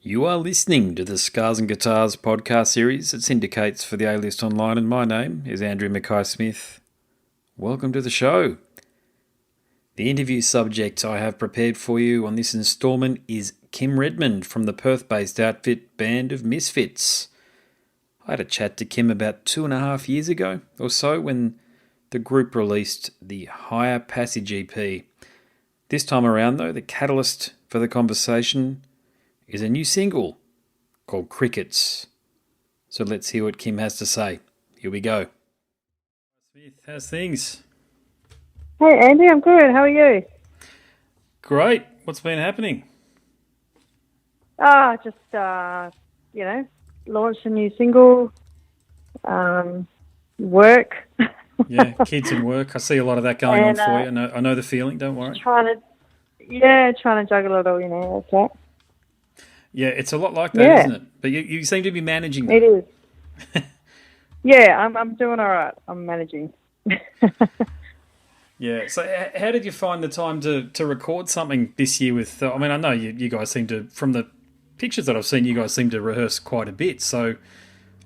You are listening to the Scars and Guitars podcast series that syndicates for the A-List Online, and my name is Andrew Mackay-Smith. Welcome to the show. The interview subject I have prepared for you on this instalment is Kym Redmond from the Perth-based outfit Band of Missfits. I had a chat to Kym about 2.5 years ago or so when the group released the Higher Passage EP. This time around, though, the catalyst for the conversation is a new single called Crickets. So let's hear what Kym has to say. Here we go. Smith, how's things? Hey Andy, I'm good. How are you? Great. What's been happening? Just launched a new single. Work. Yeah, kids and work. I see a lot of that going on for you. I know the feeling. Don't worry. Trying to juggle it all. That's that. Yeah, it's a lot like that, isn't it? But you seem to be managing that. It is. Yeah, I'm doing all right. I'm managing. Yeah. So how did you find the time to record something this year with... I mean, I know you guys seem to... From the pictures that I've seen, you guys seem to rehearse quite a bit. So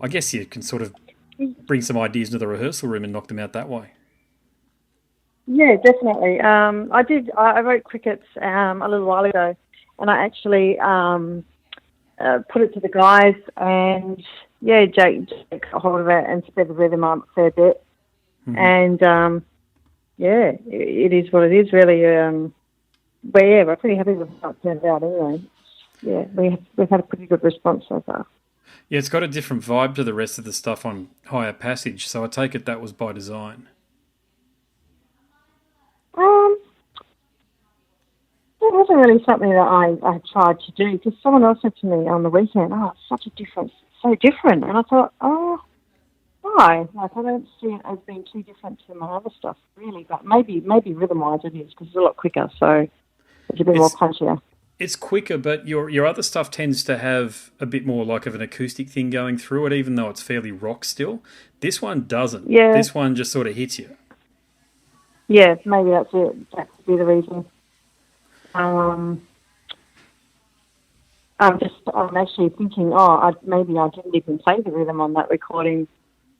I guess you can sort of bring some ideas into the rehearsal room and knock them out that way. Yeah, definitely. I wrote Crickets a little while ago, and I actually put it to the guys, and Jake got hold of it and sped the rhythm up a fair bit. Mm-hmm. And it is what it is, really. But yeah, we're pretty happy with how it turned out anyway. Yeah, we've had a pretty good response so far. Yeah, it's got a different vibe to the rest of the stuff on Higher Passage, so I take it that was by design. It wasn't really something that I tried to do, because someone else said to me on the weekend, it's such a difference, so different. And I thought, why? Like, I don't see it as being too different to my other stuff, really. But maybe rhythm-wise it is, because it's a lot quicker, so it's a bit more punchier. It's quicker, but your other stuff tends to have a bit more like of an acoustic thing going through it, even though it's fairly rock still. This one doesn't. Yeah. This one just sort of hits you. Yeah, maybe that's it. That could be the reason. I'm actually thinking, maybe I didn't even play the rhythm on that recording.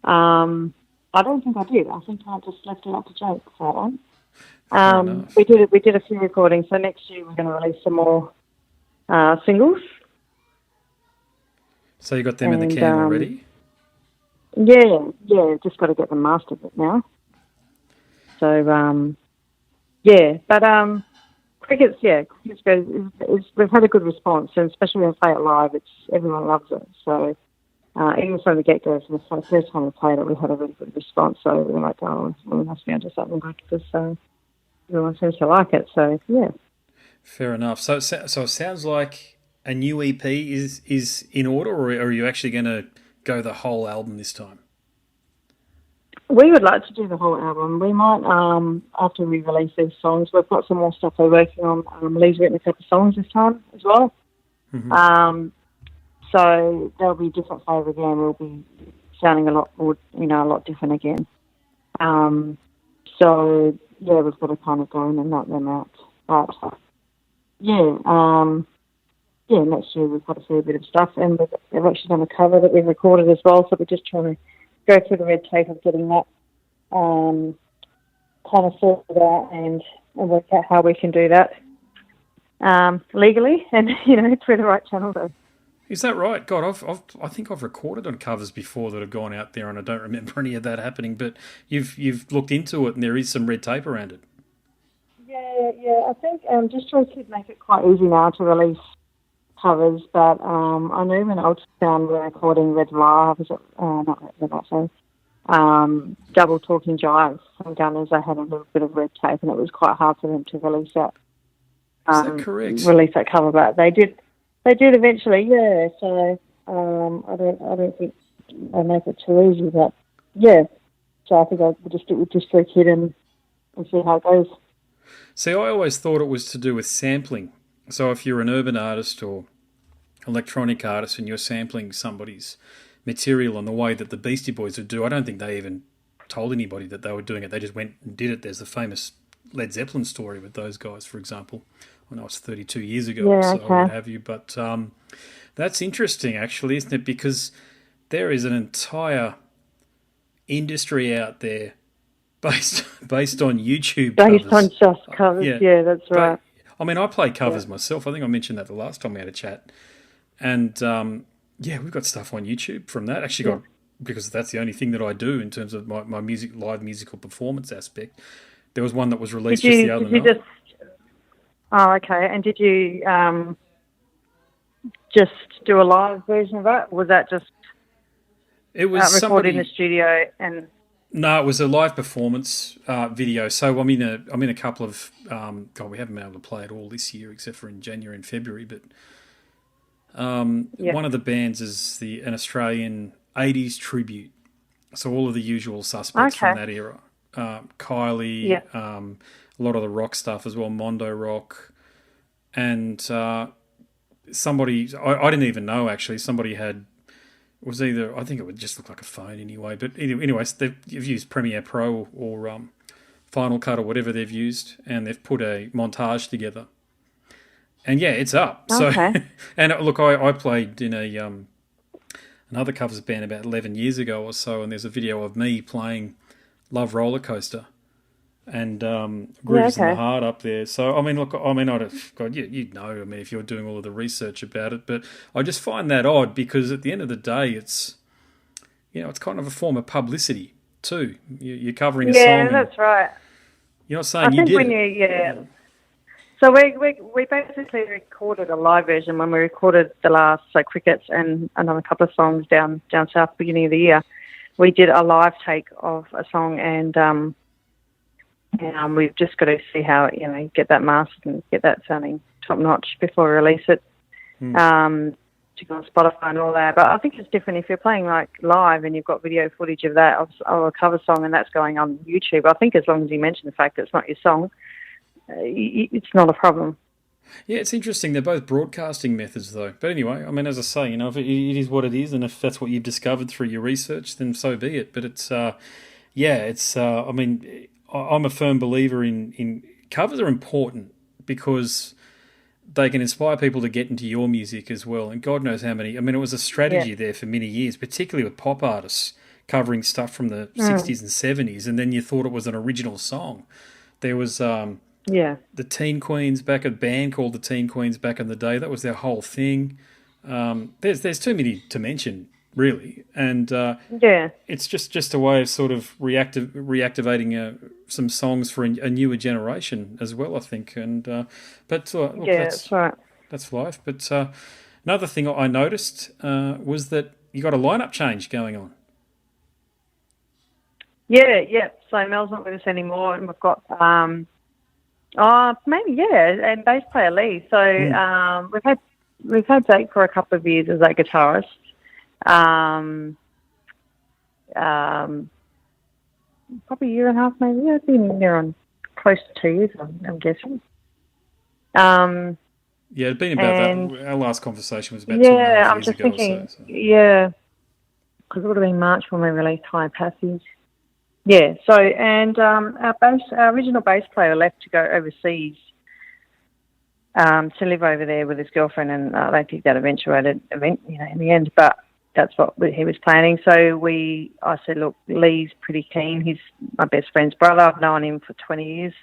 I don't think I did. I think I just left it up to Jake for that one. We did a few recordings, so next year we're going to release some more singles. So you got them in the can already? Yeah, just got to get them mastered now. So, Crickets we've had a good response, and especially when we play it live, everyone loves it. So even from the get-go, from the first time we played it, we had a really good response. So we were like, we must be onto something good, because everyone seems to like it. So yeah. Fair enough. So it sounds like a new EP is in order, or are you actually going to go the whole album this time? We would like to do the whole album. We might, after we release these songs, we've got some more stuff we're working on. Lee's written a couple of songs this time as well. Mm-hmm. So there'll be different flavour again. We'll be sounding a lot more, a lot different again. So, we've got to kind of go in and knock them out. But, next year we've got a fair bit of stuff. And we've actually done a cover that we've recorded as well, so we're just trying to go through the red tape of getting that kind of sorted out and work out how we can do that legally and, through the right channel though. Is that right? God, I think I've recorded on covers before that have gone out there, and I don't remember any of that happening, but you've looked into it and there is some red tape around it. Yeah, I think DistroKid could make it quite easy now to release covers, but I know when Ultrasound were recording Red Live, Double Talking Jive from Gunners, I had a little bit of red tape, and it was quite hard for them to release that. Is that correct? Release that cover, but they did eventually, yeah. So I don't think they make it too easy, but yeah. So I think I'll just stick with DistroKid and see how it goes. See, I always thought it was to do with sampling. So if you're an urban artist or electronic artist and you're sampling somebody's material in the way that the Beastie Boys would do, I don't think they even told anybody that they were doing it. They just went and did it. There's the famous Led Zeppelin story with those guys, for example. I know it's 32 years ago or so, or what have you. But That's interesting, actually, isn't it? Because there is an entire industry out there based on YouTube Based on covers. just covers, Yeah, yeah, that's right. but I mean, I play Yeah. covers myself. I think I mentioned that the last time we had a chat, and yeah, we've got stuff on YouTube from that. Actually, Yeah. got because that's the only thing that I do in terms of my music live musical performance aspect. There was one that was released just the other Did you night. just? Oh, okay. And did you just do a live version of that? Or was that just It was recorded in the somebody. studio? And No, it was a live performance video. So I'm in a couple of God, we haven't been able to play it all this year except for in January and February. But yeah. one of the bands is an Australian '80s tribute. So all of the usual suspects from Okay. that era, Kylie, Yeah. a lot of the rock stuff as well, Mondo Rock, and somebody I didn't even know actually. Somebody had was either I think it would just look like a phone anyway. But anyways, they've used Premiere Pro or Final Cut or whatever they've used, and they've put a montage together. And yeah, it's up. So, Okay. and look, I played in another covers band about 11 years ago or so, and there's a video of me playing Love Roller Coaster and Yeah. Grooves in the Okay. Heart up there. So, I mean, look, I mean, God, you'd know, I mean, if you're doing all of the research about it, but I just find that odd because at the end of the day, it's kind of a form of publicity too. You're covering a Yeah, song and that's right. you're not I saying you think did when it. yeah. So we basically recorded a live version when we recorded the last Crickets and another couple of songs down south beginning of the year. We did a live take of a song and we've just got to see how get that mastered and get that sounding top notch before we release it. To go on Spotify and all that. But I think it's different if you're playing like live and you've got video footage of that of a cover song and that's going on YouTube. I think as long as you mention the fact that it's not your song, it's not a problem. Yeah, it's interesting. They're both broadcasting methods, though. But anyway, I mean, as I say, if it is what it is, and if that's what you've discovered through your research, then so be it. But it's, yeah, it's. I mean, I'm a firm believer in covers are important because they can inspire people to get into your music as well. And God knows how many. I mean, it was a Yeah. strategy there for many years, particularly with pop artists covering stuff from the 60s and 70s, and then you thought it was an original song. There was. Yeah. The Teen Queens a band called the Teen Queens back in the day. That was their whole thing. There's too many to mention, really, and Yeah. it's just a way of sort of reactivating some songs for a newer generation as well, I think. And but look, Yeah, that's right. that's life. But another thing I noticed was that you got a lineup change going on. Yeah, yeah. So Mel's not with us anymore and we've got maybe and bass player Lee. So we've had Jake for a couple of years as a guitarist. Probably a year and a half, maybe. Yeah, it's been near on close to 2 years, I'm guessing. Yeah, it'd been about And that. Our last conversation was about 2.5 I'm years just ago thinking, or so. yeah, because it would have been March when we released High Passage. Yeah, so, and our original bass player left to go overseas to live over there with his girlfriend, and I don't think that eventuated in the end, but that's what he was planning. So I said, look, Lee's pretty keen. He's my best friend's brother. I've known him for 20 years.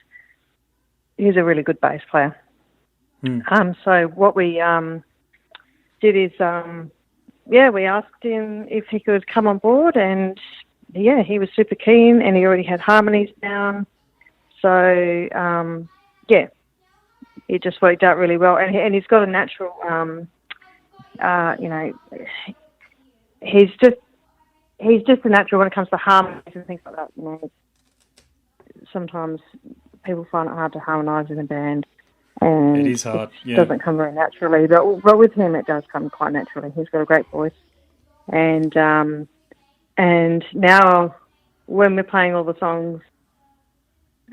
He's a really good bass player. So what we did is, we asked him if he could come on board, and yeah, he was super keen, and he already had harmonies down. So it just worked out really well, and he's got a natural, he's just a natural when it comes to harmonies and things like that. Sometimes people find it hard to harmonise in a band. And It is hard, it doesn't come very naturally, but with him it does come quite naturally. He's got a great voice, and now when we're playing all the songs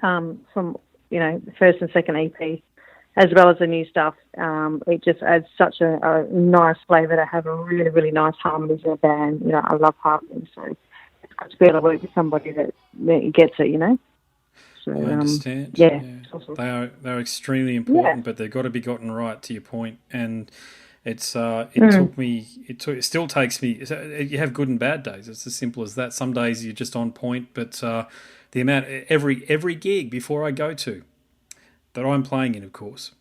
from the first and second EP, as well as the new stuff, it just adds such a nice flavour to have a really, really nice harmonies in a band. I love harmonies, so it's good to be able to work with somebody that gets it. So, I understand. Yeah. They're extremely important, but they've got to be gotten right. To your point, and It still takes me. You have good and bad days. It's as simple as that. Some days you're just on point, but the amount every gig before I go to that I'm playing in, of course,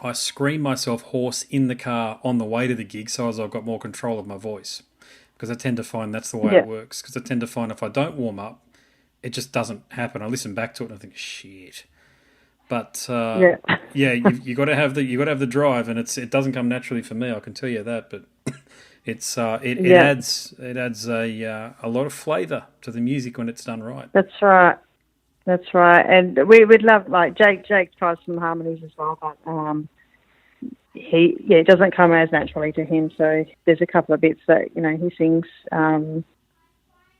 I scream myself hoarse in the car on the way to the gig, so as I've got more control of my voice, because I tend to find that's the way it works. Because I tend to find if I don't warm up, it just doesn't happen. I listen back to it and I think, shit. But you got to have the drive, and it doesn't come naturally for me. I can tell you that. But it adds a lot of flavour to the music when it's done right. That's right. That's right. And we'd love, like, Jake tries some harmonies as well, but it doesn't come as naturally to him. So there's a couple of bits that he sings in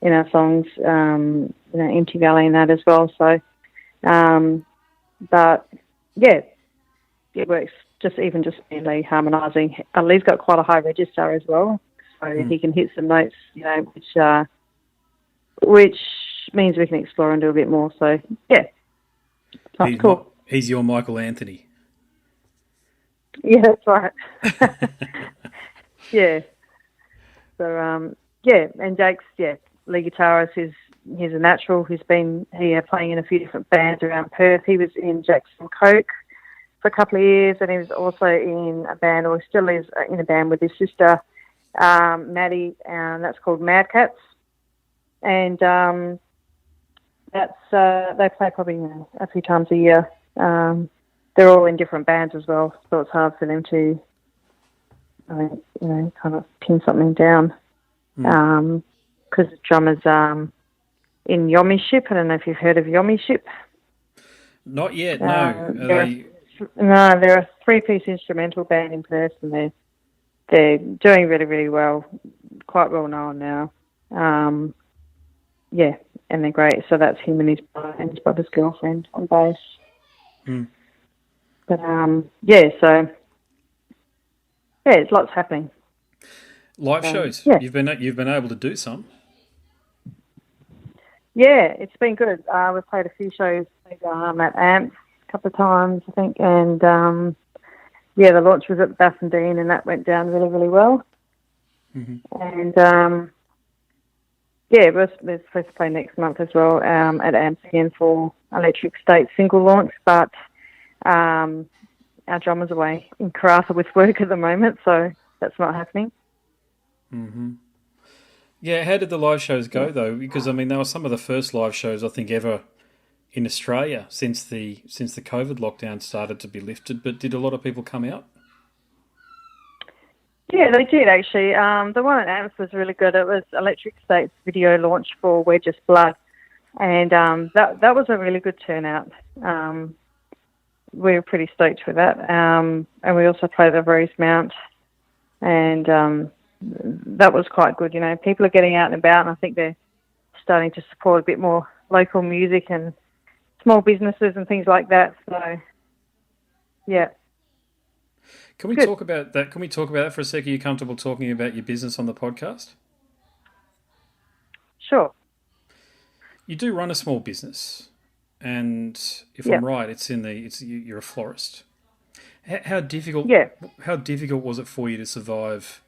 our songs, Empty Valley and that as well. So. But yeah, it works just mainly harmonising. Lee's got quite a high register as well, so he can hit some notes, which means we can explore and do a bit more. So yeah, that's cool. He's your Michael Anthony. Yeah, that's right. Yeah. So and Jake's lead guitarist he's a natural. He's been playing in a few different bands around Perth. He was in Jackson Coke for a couple of years, and he was also in a band, or still is in a band with his sister, Maddie, and that's called Mad Cats. And they play probably a few times a year. They're all in different bands as well, so it's hard for them to, kind of pin something down. Because the drummer's in Yomi Ship. I don't know if you've heard of Yomi Ship. Not yet, no. They're a three-piece instrumental band in Perth, and they're doing really, really well, quite well known now. And they're great. So that's him and his brother's girlfriend on bass. But there's lots happening. Live shows. You've been able to do some. Yeah, it's been good. We've played a few shows at Amps a couple of times, I think, and the launch was at Bassendean, and that went down really, really well. And we're supposed to play next month as well at Amps again for Electric State single launch, but our drummer's away in Karratha with work at the moment, so that's not happening. Yeah, how did the live shows go though? Because they were some of the first live shows I think ever in Australia since the COVID lockdown started to be lifted. But did a lot of people come out? Yeah, they did actually. The one at Amps was really good. It was Electric State's video launch for We're Just Blood, and that was a really good turnout. We were pretty stoked with that, and we also played the Rosemount, and that was quite good. People are getting out and about, and I think they're starting to support a bit more local music and small businesses and things like that. So, yeah. Can we talk about that? Can we talk about that for a second? Are you comfortable talking about your business on the podcast? Sure. You do run a small business, and if I'm right, you're a florist. How difficult? Yeah. How difficult was it for you to survive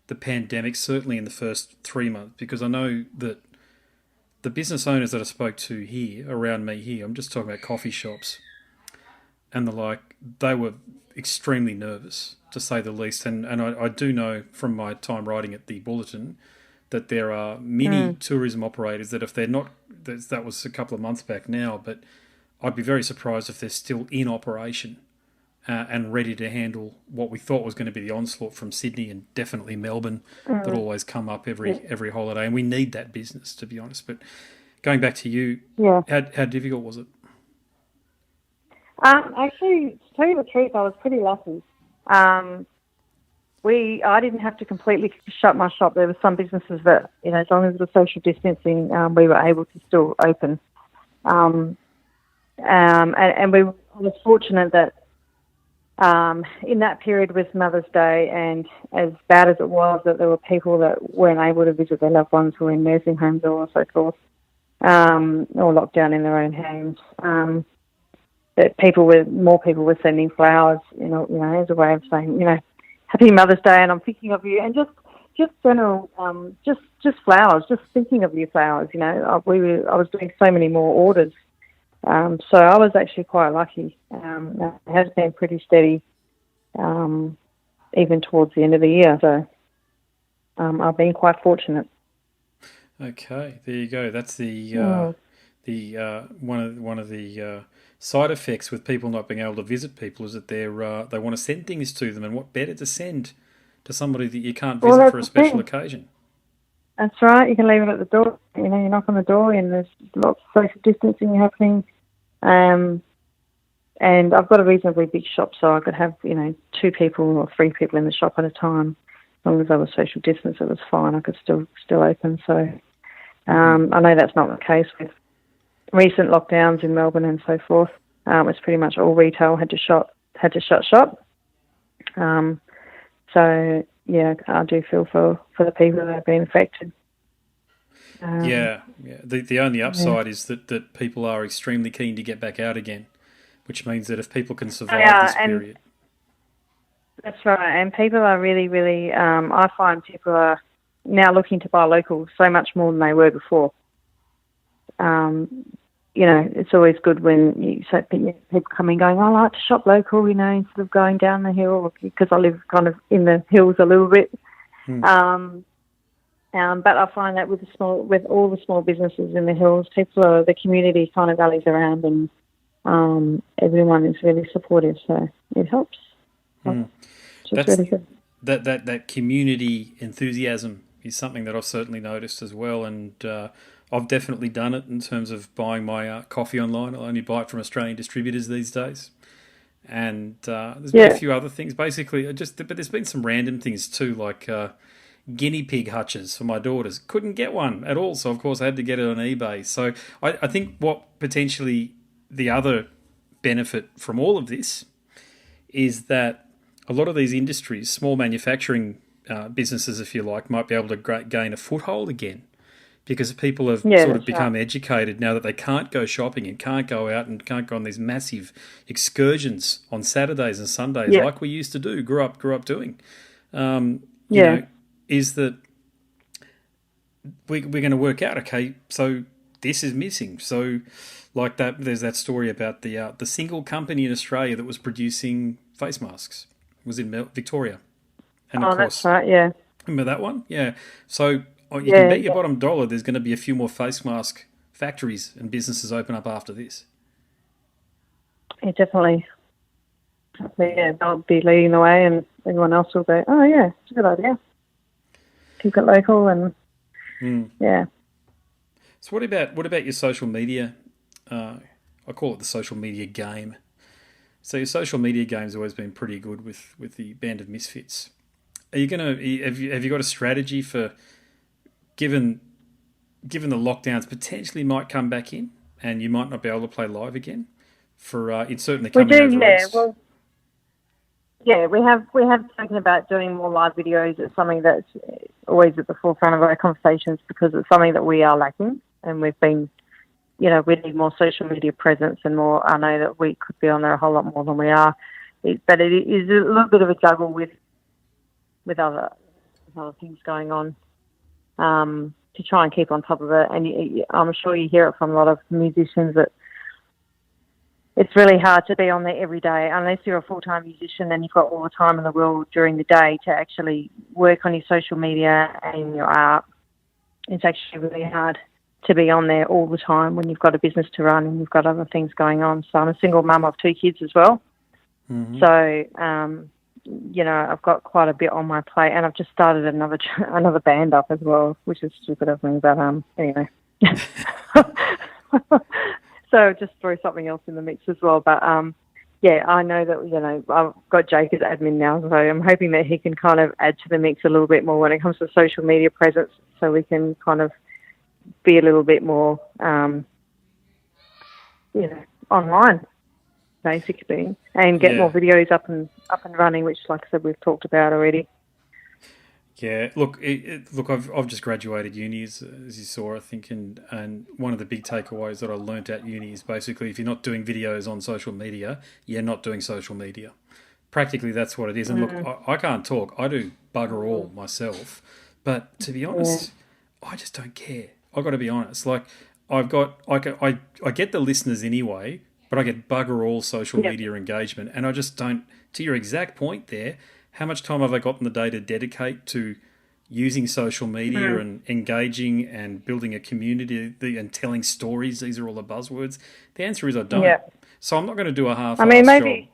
the pandemic, certainly in the first 3 months? Because I know that the business owners that I spoke to here, around me here, I'm just talking about coffee shops and the like, they were extremely nervous, to say the least. And I do know from my time writing at the Bulletin that there are many tourism operators that if they're not, that was a couple of months back now, but I'd be very surprised if they're still in operation. And ready to handle what we thought was going to be the onslaught from Sydney and definitely Melbourne that always come up every holiday. And we need that business, to be honest. But going back to you, how difficult was it? Actually, to tell you the truth, I was pretty lucky. I didn't have to completely shut my shop. There were some businesses that, as long as the social distancing, we were able to still open. And I was fortunate that in that period with Mother's Day, and as bad as it was, that there were people that weren't able to visit their loved ones who were in nursing homes or so forth, or locked down in their own homes. That more people were sending flowers, as a way of saying, Happy Mother's Day, and I'm thinking of you, and just general, just flowers, just thinking of you flowers. You know, I was doing so many more orders, so I was actually quite lucky. It has been pretty steady, even towards the end of the year. So I've been quite fortunate. Okay, there you go. That's the one of the side effects with people not being able to visit people is that they want to send things to them, and what better to send to somebody that you can't visit for a special occasion. That's right. You can leave it at the door. You know, you knock on the door, and there's lots of social distancing happening. And I've got a reasonably big shop, so I could have 2 people or 3 people in the shop at a time. As long as I was social distance, it was fine. I could still open. So I know that's not the case with recent lockdowns in Melbourne and so forth. It's pretty much all retail had to shut shop. So yeah, I do feel for the people that have been affected. Yeah. The only upside is that people are extremely keen to get back out again, which means that if people can survive this period. That's right, and people are really, really. I find people are now looking to buy local so much more than they were before. It's always good when people come in going, I like to shop local, instead of going down the hill, because I live kind of in the hills a little bit. But I find that with all the small businesses in the hills, the community kind of rallies around, and everyone is really supportive, so it helps. That's really good. That community enthusiasm is something that I've certainly noticed as well, and I've definitely done it in terms of buying my coffee online. I only buy it from Australian distributors these days, and there's been a few other things. Basically, but there's been some random things too, like guinea pig hutches for my daughters. Couldn't get one at all, so of course I had to get it on eBay. So I think what potentially the other benefit from all of this is that a lot of these industries, small manufacturing businesses, if you like, might be able to gain a foothold again, because people have sort of become educated now that they can't go shopping and can't go out and can't go on these massive excursions on Saturdays and Sundays like we used to do, grew up doing. Is that we're going to work out, okay, so this is missing. So like that, there's that story about the single company in Australia that was producing face masks. It was in Victoria. And of course, that's right, yeah. Remember that one? Yeah. So you can bet your bottom dollar there's going to be a few more face mask factories and businesses open up after this. Yeah, definitely. Yeah, they'll be leading the way, and everyone else will go, oh, yeah, it's a good idea. Keep it local, and yeah. So what about your social media? I call it the social media game. So your social media game's always been pretty good with the Band of Missfits. Are you have you got a strategy for given the lockdowns potentially might come back in and you might not be able to play live again for it's certainly coming over yeah. Well, yeah, we have spoken about doing more live videos. It's something that's always at the forefront of our conversations because it's something that we are lacking, and we've been. We need more social media presence and more. I know that we could be on there a whole lot more than we are, but it is a little bit of a juggle with other things going on to try and keep on top of it. And I'm sure you hear it from a lot of musicians that it's really hard to be on there every day unless you're a full-time musician and you've got all the time in the world during the day to actually work on your social media and your art. It's actually really hard to be on there all the time when you've got a business to run and you've got other things going on. So I'm a single mum of 2 kids as well. Mm-hmm. So, I've got quite a bit on my plate, and I've just started another band up as well, which is stupid of me, but anyway. So just throw something else in the mix as well. But I know that, I've got Jake as admin now, so I'm hoping that he can kind of add to the mix a little bit more when it comes to social media presence, so we can kind of be a little bit more, online, basically, and get more videos up and running, which, like I said, we've talked about already. Yeah, look, I've just graduated uni, as you saw, I think, and one of the big takeaways that I learnt at uni is basically if you're not doing videos on social media, you're not doing social media. practically that's what it is. And look, I can't talk. I do bugger all myself. But to be honest, I just don't care. I've got to be honest. Like, I get the listeners anyway, but I get bugger all social media engagement. And I just don't, to your exact point there, how much time have I got in the day to dedicate to using social media and engaging and building a community and telling stories? These are all the buzzwords. The answer is I don't. Yeah. So I'm not going to do a half-assed maybe. job.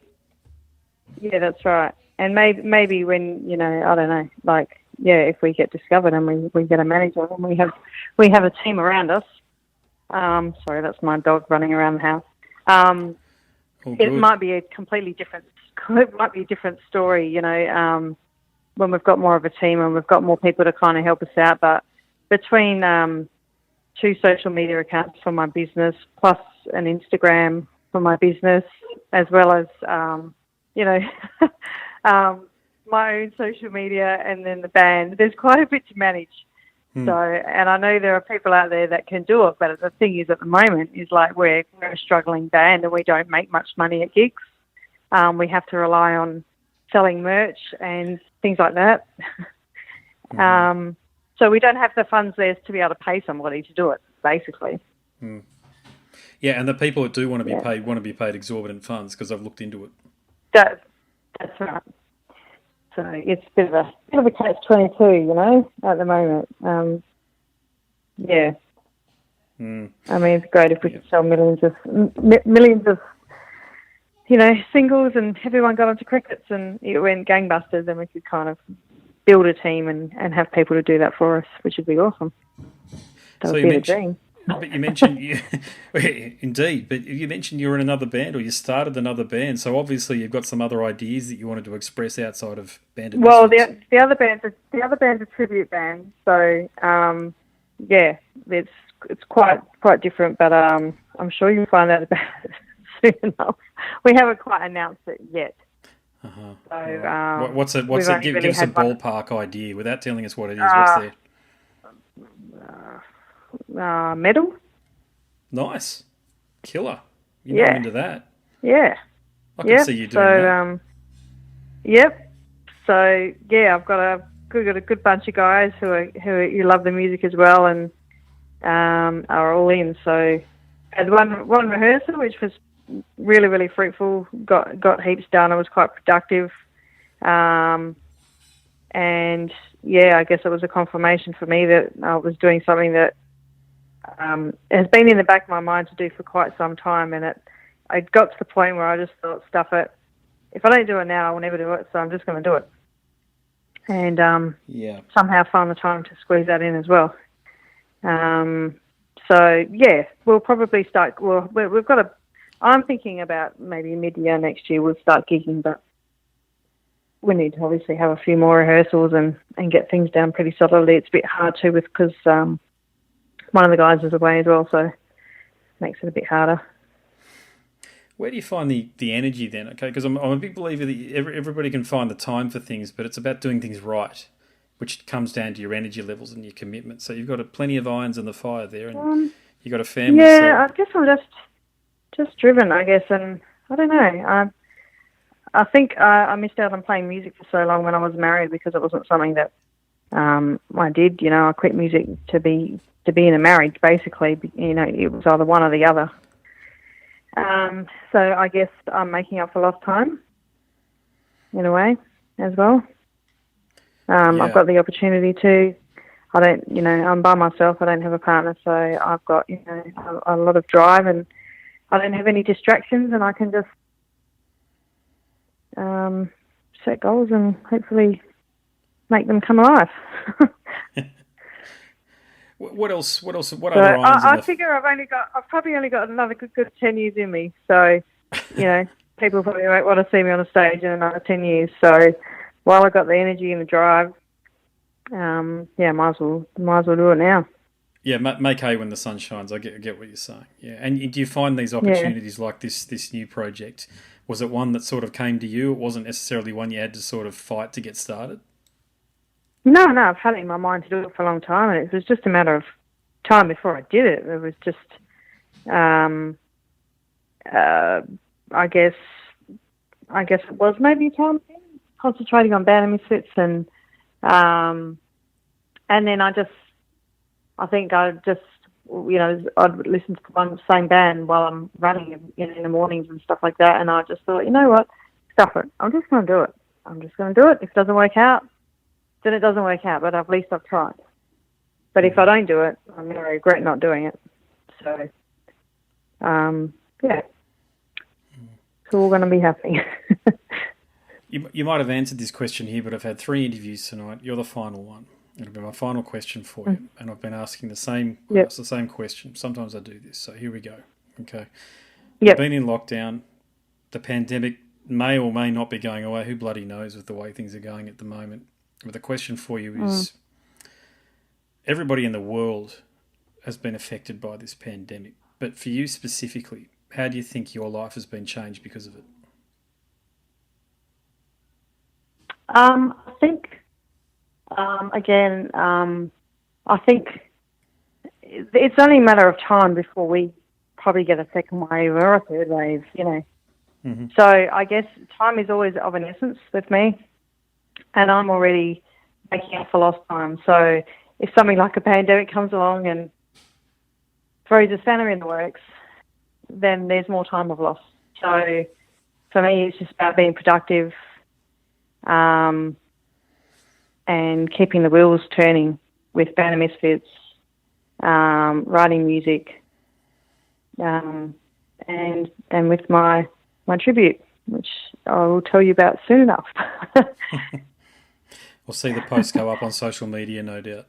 Yeah, that's right. And maybe when, I don't know, like, if we get discovered and we get a manager and we have a team around us. Sorry, that's my dog running around the house. It might be a completely different. It might be a different story, when we've got more of a team and we've got more people to kind of help us out. But between 2 social media accounts for my business, plus an Instagram for my business, as well as my own social media, and then the band, there's quite a bit to manage. So, and I know there are people out there that can do it, but the thing is, at the moment, is like we're a struggling band and we don't make much money at gigs. We have to rely on selling merch and things like that. So we don't have the funds there to be able to pay somebody to do it, basically. Yeah, and the people that do want to be paid exorbitant funds, because I've looked into it. That's right. So it's a bit of a catch-22, at the moment. I mean, it's great if we could sell millions of singles and everyone got onto crickets and it went gangbusters, and we could kind of build a team and have people to do that for us, which would be awesome. That would be the dream. But you mentioned, indeed, but you mentioned you were in another band, or you started another band. So obviously you've got some other ideas that you wanted to express outside of Band of Missfits. Well, the other band's a tribute band. So it's quite different. But I'm sure you'll find out about it soon enough. We haven't quite announced it yet. So what's it? Give us a ballpark idea without telling us what it is. What's there? Metal. Nice. Killer. You're not into that. Yeah. I can see you doing that. Yep. So I've got a good bunch of guys who love the music as well and are all in. So had one rehearsal which was really, really fruitful. Got heaps done. It was quite productive. And I guess it was a confirmation for me that I was doing something that has been in the back of my mind to do for quite some time, and I got to the point where I just thought, stuff it. If I don't do it now, I will never do it, so I'm just going to do it. And somehow find the time to squeeze that in as well. We'll probably start. Well, we've got a. I'm thinking about maybe mid-year next year we'll start gigging, but we need to obviously have a few more rehearsals and get things down pretty solidly. It's a bit hard to because one of the guys is away as well, so it makes it a bit harder. Where do you find the energy then? Okay, because I'm a big believer that everybody can find the time for things, but it's about doing things right, which comes down to your energy levels and your commitment. So you've got plenty of irons in the fire there, and you've got a family. Yeah, I guess I'm just driven, I guess, and I don't know. I think I missed out on playing music for so long when I was married because it wasn't something that I did. I quit music to be in a marriage, basically. It was either one or the other. So I guess I'm making up for lost time in a way as well. I've got the opportunity to. I'm by myself. I don't have a partner, so I've got a lot of drive, and I don't have any distractions, and I can just set goals and hopefully make them come alive. What else? What other irons? I figure I've probably only got another good 10 years in me. So, people probably won't want to see me on a stage in another 10 years. So, while I've got the energy and the drive, might as well do it now. Yeah, make hay when the sun shines. I get what you're saying. Yeah, and do you find these opportunities like this new project? Was it one that sort of came to you? It wasn't necessarily one you had to sort of fight to get started? No, I've had it in my mind to do it for a long time, and it was just a matter of time before I did it. It was just, I guess, I guess it was maybe a time concentrating on Band of Missfits, and then I think I'd listen to one same band while I'm running in the mornings and stuff like that, and I just thought, you know what, stuff it. I'm just going to do it. I'm just going to do it. If it doesn't work out, then it doesn't work out, but at least I've tried. But if I don't do it, I'm going to regret not doing it. So, yeah. It's all going to be happening. You might have answered this question here, but I've had 3 interviews tonight. You're the final one. It'll be my final question for you. And I've been asking the same question. Sometimes I do this. So here we go. Okay. We've been in lockdown. The pandemic may or may not be going away. Who bloody knows with the way things are going at the moment. But the question for you is, everybody in the world has been affected by this pandemic. But for you specifically, how do you think your life has been changed because of it? I think, I think it's only a matter of time before we probably get a second wave or a third wave, you know. Mm-hmm. So I guess time is always of an essence with me, and I'm already making up for lost time. So if something like a pandemic comes along and throws a spanner in the works, then there's more time I've lost. So for me, it's just about being productive, and keeping the wheels turning with Band of Missfits, writing music, and with my tribute, which I will tell you about soon enough. We'll see the posts go up on social media, no doubt.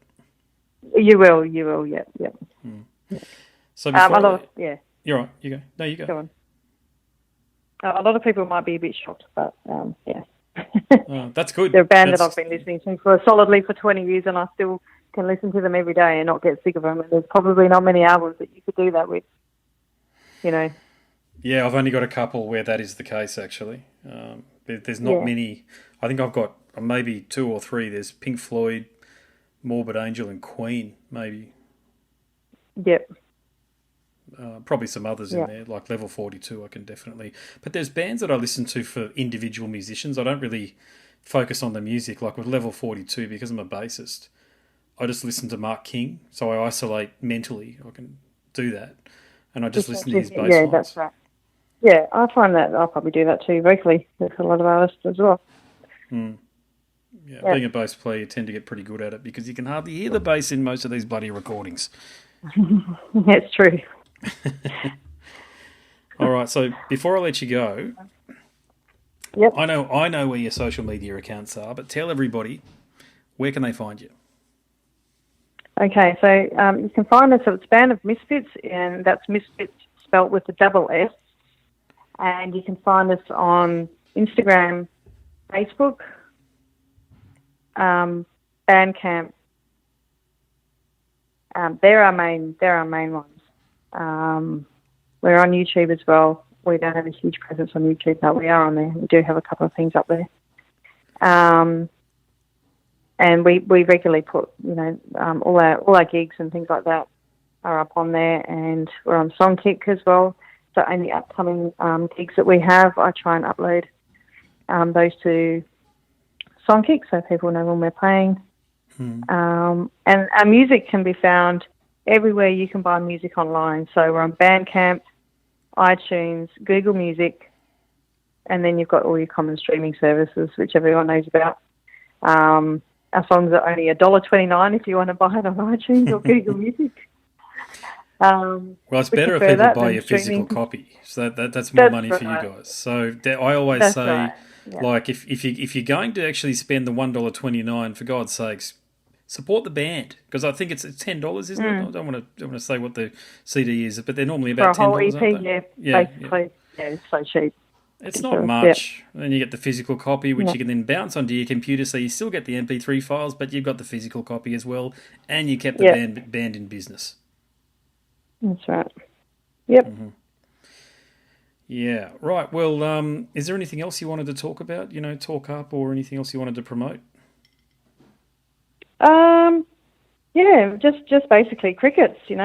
You will, yep. So before You're right, you go. No, you go. Go on. A lot of people might be a bit shocked, but yeah. That's good. They're a band that I've been listening to solidly for 20 years, and I still can listen to them every day and not get sick of them. And there's probably not many albums that you could do that with, you know. Yeah, I've only got a couple where that is the case, actually. There's not many. I think I've got maybe 2 or 3. There's Pink Floyd, Morbid Angel, and Queen, maybe. Yep. Probably some others in there, like Level 42, I can definitely... But there's bands that I listen to for individual musicians. I don't really focus on the music, like with Level 42, because I'm a bassist. I just listen to Mark King, so I isolate mentally. I can do that. And I just listen to his bass lines. Yeah, that's right. Yeah, I find that I'll probably do that too vocally with a lot of artists as well. Yeah, being a bass player, you tend to get pretty good at it because you can hardly hear the bass in most of these bloody recordings. That's true. All right, so before I let you go, I know where your social media accounts are, but tell everybody, where can they find you? Okay, so you can find us at Band of Missfits, and that's Misfits spelt with a double S. And you can find us on Instagram, Facebook, Bandcamp. They're our main ones. We're on YouTube as well. We don't have a huge presence on YouTube, but we are on there. We do have a couple of things up there. And we regularly put, all our gigs and things like that are up on there, and we're on Songkick as well. So any upcoming gigs that we have, I try and upload those to Songkick so people know when we're playing. And our music can be found everywhere you can buy music online. So we're on Bandcamp, iTunes, Google Music, and then you've got all your common streaming services, which everyone knows about. Our songs are only $1.29 if you want to buy it on iTunes or Google Music. Well, it's better if people buy your physical copy. So that's more money for you guys. So I always say, like, if you're going to actually spend the $1.29, for God's sakes, support the band, because I think it's $10, isn't it? I don't want to say what the CD is, but they're normally about $10. For a whole EP, basically. Yeah, it's so cheap. It's not much. And then you get the physical copy, which you can then bounce onto your computer, so you still get the MP3 files, but you've got the physical copy as well, and you kept the band in business. That's right. Yep. Mm-hmm. Yeah. Right. Well, is there anything else you wanted to talk about? Talk up, or anything else you wanted to promote? Yeah, just basically crickets. We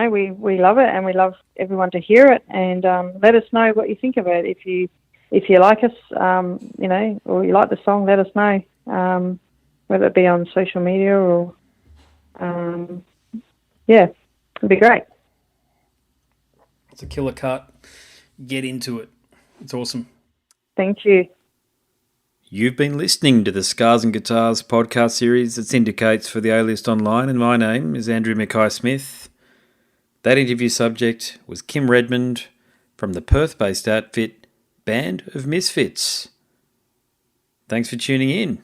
love it, and we love everyone to hear it. And let us know what you think of it. If you if you like us, or you like the song, let us know, whether it be on social media or, it'd be great. It's a killer cut. Get into it. It's awesome. Thank you. You've been listening to the Scars and Guitars podcast series that syndicates for the A-List Online, and my name is Andrew Mackay-Smith. That interview subject was Kym Redmond from the Perth-based outfit Band of Missfits. Thanks for tuning in.